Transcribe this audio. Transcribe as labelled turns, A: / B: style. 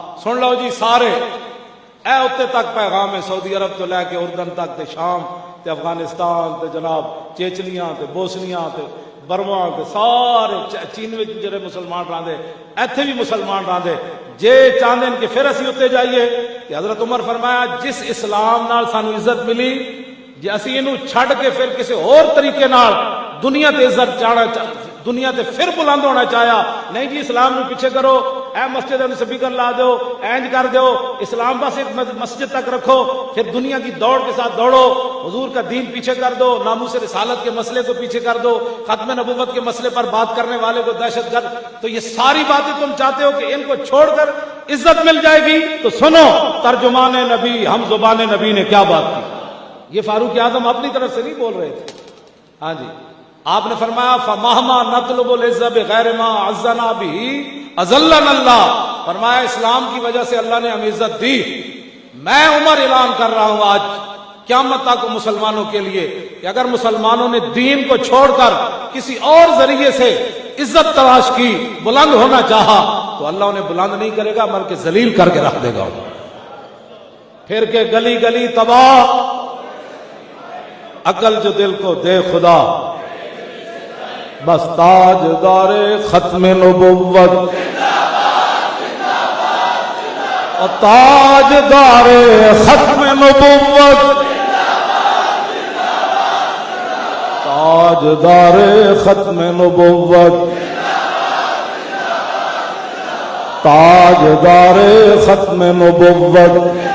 A: سن لو جی سارے اے اتنے تک پیغام ہے سعودی عرب تو لے کے اردن تک تے شام تے افغانستان تے جناب چیچنیاں تے بوسنیاں تے برما تے سارے چین وچ جڑے مسلمان رہندے ایتھے بھی مسلمان رہندے جے چاہندے کہ پھر اسی اتنے جائیے کہ حضرت عمر فرمایا جس اسلام نال سانو عزت ملی جے اسی اینو چھڈ کے پھر کسی اور طریقے نال دنیا تے عزت چاہنا دنیا تے پھر بلند ہونا چاہیا نہیں جی اسلام نو پیچھے کرو اے مسجد میں سپیکر لا دو اینج کر دو اسلام بس ایک مسجد تک رکھو پھر دنیا کی دوڑ کے ساتھ دوڑو حضور کا دین پیچھے کر دو ناموس رسالت کے مسئلے کو پیچھے کر دو ختم نبوت کے مسئلے پر بات کرنے والے کو دہشت گرد تو یہ ساری باتیں تم چاہتے ہو کہ ان کو چھوڑ کر عزت مل جائے گی تو سنو ترجمان نبی ہم زبان نبی نے کیا بات کی یہ فاروق اعظم اپنی طرف سے نہیں بول رہے تھے ہاں جی آپ نے فرمایا فمہما نطلب العزت بغیر ما عزنا به اذلنا اللہ فرمایا اسلام کی وجہ سے اللہ نے ہمیں عزت دی میں عمر اعلان کر رہا ہوں آج قیامت تک مسلمانوں کے لیے کہ اگر مسلمانوں نے دین کو چھوڑ کر کسی اور ذریعے سے عزت تلاش کی بلند ہونا چاہا تو اللہ انہیں بلند نہیں کرے گا بلکہ ذلیل کر کے رکھ دے گا پھر کے گلی گلی تباہ عقل جو دل کو دے خدا بس تاجدار ختم نبوت اور تاجدار ختم نبوت تاجدار ختم نبوت تاجدار ختم نبوت